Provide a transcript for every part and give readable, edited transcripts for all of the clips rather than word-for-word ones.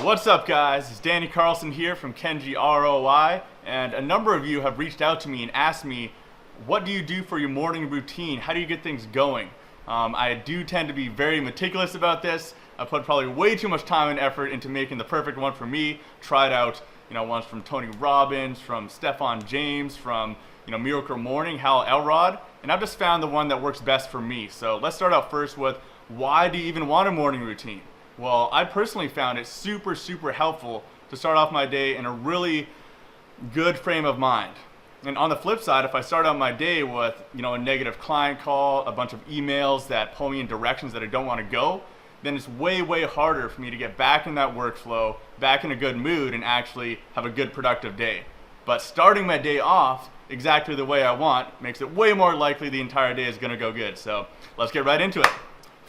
What's up, guys? It's Danny Carlson here from Kenji ROI, and a number of you have reached out to me and asked me, what do you do for your morning routine? How do you get things going? I do tend to be very meticulous about this. I put probably way too much time and effort into making the perfect one for me. Tried out, ones from Tony Robbins, from Stefan James, from Miracle Morning, Hal Elrod, and I've just found the one that works best for me. So let's start out first with, why do you even want a morning routine? Well, I personally found it super helpful to start off my day in a really good frame of mind. And on the flip side, if I start out my day with a negative client call, a bunch of emails that pull me in directions that I don't want to go, then it's way harder for me to get back in that workflow, back in a good mood, and actually have a good productive day. But starting my day off exactly the way I want makes it way more likely the entire day is going to go good. So let's get right into it.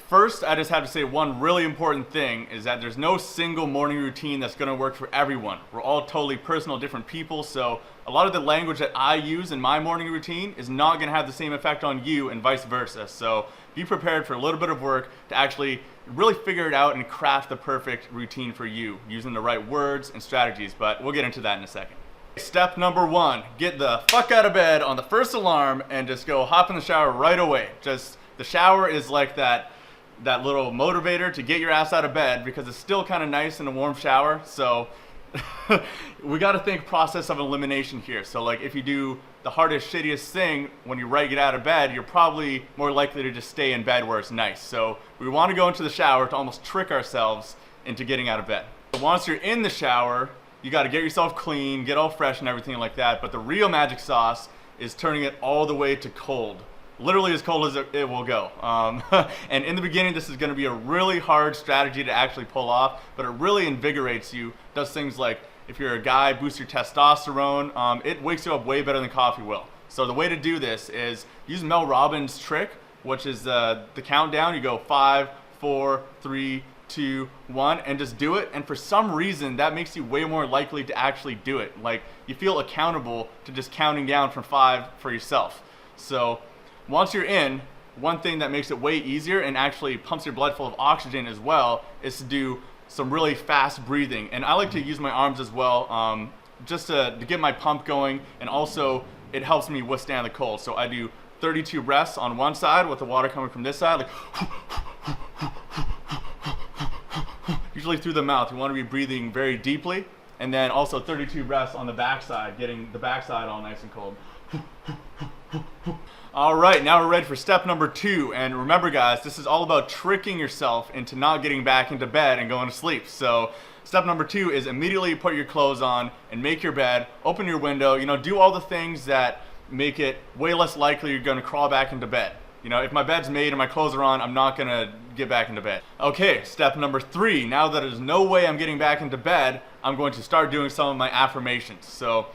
First, I just have to say one really important thing is that there's no single morning routine that's going to work for everyone. We're all totally personal, different people, so a lot of the language that I use in my morning routine is not going to have the same effect on you and vice versa. So be prepared for a little bit of work to actually really figure it out and craft the perfect routine for you using the right words and strategies, but we'll get into that in a second. Step number one, get the fuck out of bed on the first alarm and just go hop in the shower right away. Just the shower is like that little motivator to get your ass out of bed, because it's still kind of nice in a warm shower. So we got to think process of elimination here. So like if you do the hardest, shittiest thing when you get out of bed, you're probably more likely to just stay in bed where it's nice. So we want to go into the shower to almost trick ourselves into getting out of bed. But once you're in the shower, you got to get yourself clean, get all fresh and everything like that. But the real magic sauce is turning it all the way to cold. Literally as cold as it will go. And in the beginning, this is going to be a really hard strategy to actually pull off, but it really invigorates you. Does things like, if you're a guy, boost your testosterone. It wakes you up way better than coffee will. So the way to do this is use Mel Robbins' trick, which is the countdown. You go 5, 4, 3, 2, 1, and just do it. And for some reason, that makes you way more likely to actually do it. Like, you feel accountable to just counting down from 5 for yourself. So once you're in, one thing that makes it way easier and actually pumps your blood full of oxygen as well is to do some really fast breathing. And I like to use my arms as well, just to get my pump going, and also it helps me withstand the cold. So I do 32 breaths on one side with the water coming from this side, like usually through the mouth. You want to be breathing very deeply, and then also 32 breaths on the backside, getting the backside all nice and cold. All right, now we're ready for step number 2. And remember, guys, this is all about tricking yourself into not getting back into bed and going to sleep. So step number 2 is immediately put your clothes on and make your bed, open your window, do all the things that make it way less likely you're going to crawl back into bed. If my bed's made and my clothes are on, I'm not going to get back into bed. Okay, step number 3. Now that there's no way I'm getting back into bed, I'm going to start doing some of my affirmations. So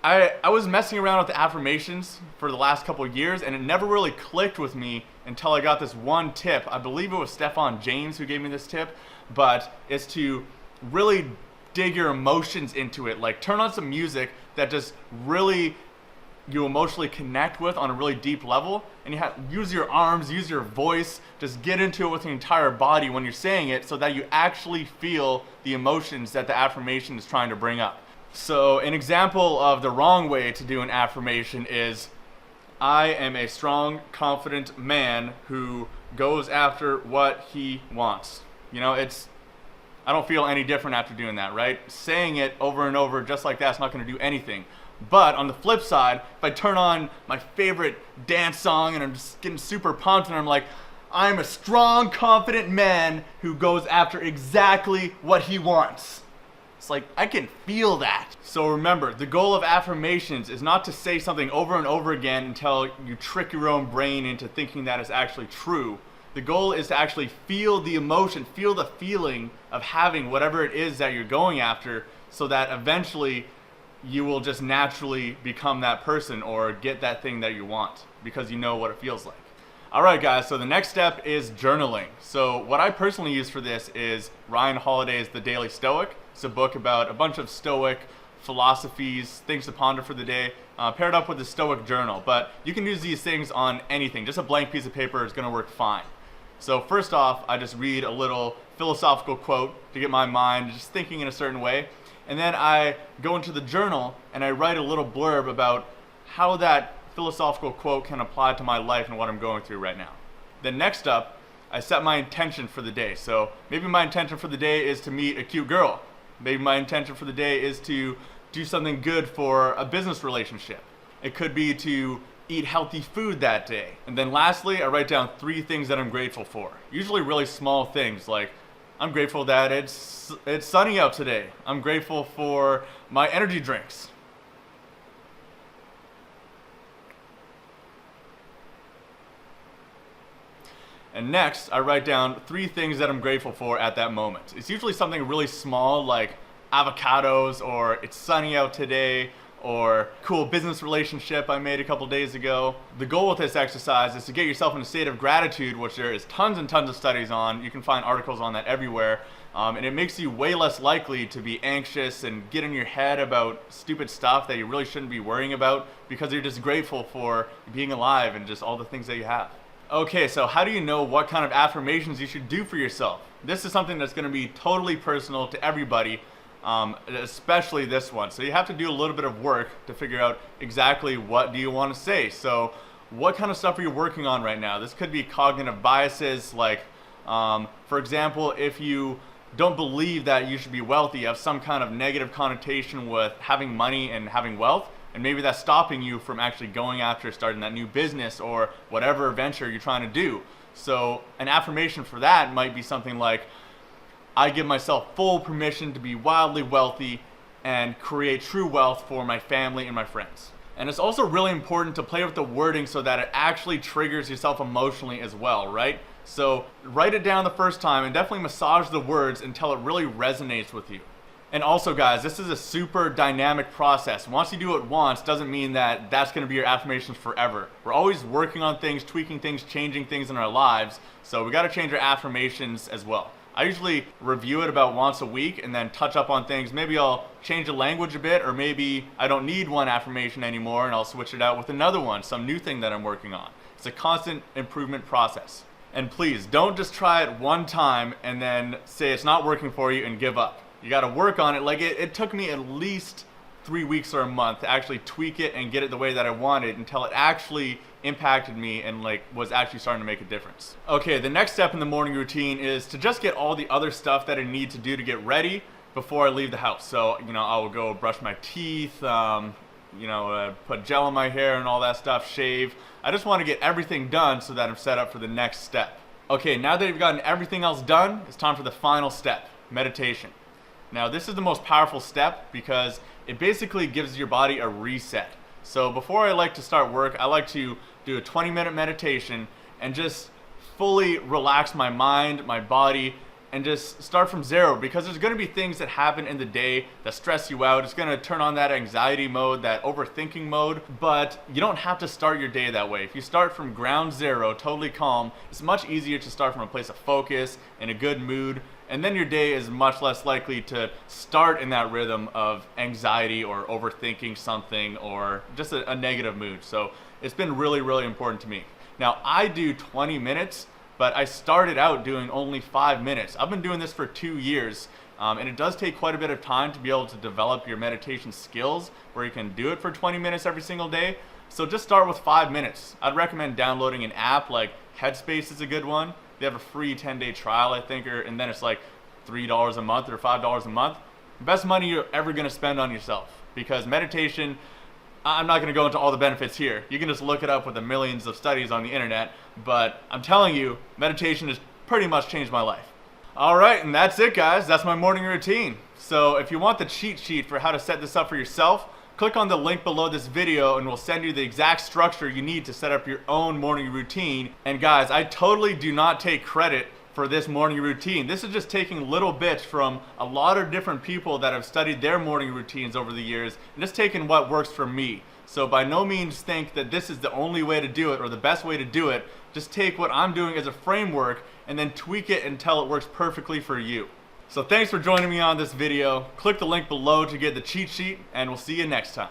I was messing around with the affirmations for the last couple of years, and it never really clicked with me until I got this one tip. I believe it was Stefan James who gave me this tip, but it's to really dig your emotions into it. Like, turn on some music that just really you emotionally connect with on a really deep level, and use your arms, use your voice, just get into it with your entire body when you're saying it, so that you actually feel the emotions that the affirmation is trying to bring up. So an example of the wrong way to do an affirmation is, I am a strong, confident man who goes after what he wants. I don't feel any different after doing that, right? Saying it over and over just like that's not going to do anything. But on the flip side, if I turn on my favorite dance song and I'm just getting super pumped and I'm like, I'm a strong, confident man who goes after exactly what he wants. It's like, I can feel that. So remember, the goal of affirmations is not to say something over and over again until you trick your own brain into thinking that it's actually true. The goal is to actually feel the emotion, feel the feeling of having whatever it is that you're going after, so that eventually you will just naturally become that person or get that thing that you want, because you know what it feels like. Alright guys, so the next step is journaling. So what I personally use for this is Ryan Holiday's The Daily Stoic. It's a book about a bunch of Stoic philosophies, things to ponder for the day, paired up with the Stoic journal. But you can use these things on anything. Just a blank piece of paper is going to work fine. So first off, I just read a little philosophical quote to get my mind just thinking in a certain way. And then I go into the journal and I write a little blurb about how that philosophical quote can apply to my life and what I'm going through right now. Then next up, I set my intention for the day. So maybe my intention for the day is to meet a cute girl. Maybe my intention for the day is to do something good for a business relationship. It could be to eat healthy food that day. And then lastly, I write down 3 things that I'm grateful for. Usually really small things, like I'm grateful that it's sunny out today. I'm grateful for my energy drinks. And next, I write down 3 things that I'm grateful for at that moment. It's usually something really small like avocados, or it's sunny out today, or cool business relationship I made a couple days ago. The goal with this exercise is to get yourself in a state of gratitude, which there is tons and tons of studies on. You can find articles on that everywhere. And it makes you way less likely to be anxious and get in your head about stupid stuff that you really shouldn't be worrying about, because you're just grateful for being alive and just all the things that you have. Okay, so how do you know what kind of affirmations you should do for yourself? This is something that's going to be totally personal to everybody, especially this one. So you have to do a little bit of work to figure out exactly what do you want to say. So what kind of stuff are you working on right now? This could be cognitive biases, like for example, if you don't believe that you should be wealthy, you have some kind of negative connotation with having money and having wealth, and maybe that's stopping you from actually going after starting that new business or whatever venture you're trying to do. So an affirmation for that might be something like, I give myself full permission to be wildly wealthy and create true wealth for my family and my friends. And it's also really important to play with the wording so that it actually triggers yourself emotionally as well, right? So write it down the first time and definitely massage the words until it really resonates with you. And also guys, this is a super dynamic process. Once you do it once, doesn't mean that that's going to be your affirmations forever. We're always working on things, tweaking things, changing things in our lives. So we got to change our affirmations as well. I usually review it about once a week and then touch up on things. Maybe I'll change the language a bit, or maybe I don't need one affirmation anymore and I'll switch it out with another one, some new thing that I'm working on. It's a constant improvement process. And please, don't just try it one time and then say it's not working for you and give up. You got to work on it. Like it took me at least 3 weeks or a month to actually tweak it and get it the way that I wanted until it actually impacted me and like was actually starting to make a difference. Okay, the next step in the morning routine is to just get all the other stuff that I need to do to get ready before I leave the house. So, I will go brush my teeth, put gel in my hair and all that stuff, shave. I just want to get everything done so that I'm set up for the next step. Okay, now that you've gotten everything else done, it's time for the final step, meditation. Now this is the most powerful step because it basically gives your body a reset. So before I like to start work, I like to do a 20-minute meditation and just fully relax my mind, my body, and just start from zero, because there's going to be things that happen in the day that stress you out. It's going to turn on that anxiety mode, that overthinking mode, but you don't have to start your day that way. If you start from ground zero, totally calm, it's much easier to start from a place of focus and a good mood, and then your day is much less likely to start in that rhythm of anxiety or overthinking something or just a negative mood. So it's been really, really important to me. Now I do 20 minutes, but I started out doing only 5 minutes. I've been doing this for 2 years, and it does take quite a bit of time to be able to develop your meditation skills where you can do it for 20 minutes every single day. So just start with 5 minutes. I'd recommend downloading an app like Headspace is a good one. They have a free 10-day trial, I think, and then it's like $3 a month or $5 a month. Best money you're ever gonna spend on yourself, because meditation, I'm not gonna go into all the benefits here. You can just look it up with the millions of studies on the internet, but I'm telling you, meditation has pretty much changed my life. All right, and that's it guys, that's my morning routine. So if you want the cheat sheet for how to set this up for yourself, click on the link below this video and we'll send you the exact structure you need to set up your own morning routine. And guys, I totally do not take credit for this morning routine. This is just taking little bits from a lot of different people that have studied their morning routines over the years and just taking what works for me. So by no means think that this is the only way to do it or the best way to do it. Just take what I'm doing as a framework and then tweak it until it works perfectly for you. So thanks for joining me on this video. Click the link below to get the cheat sheet, and we'll see you next time.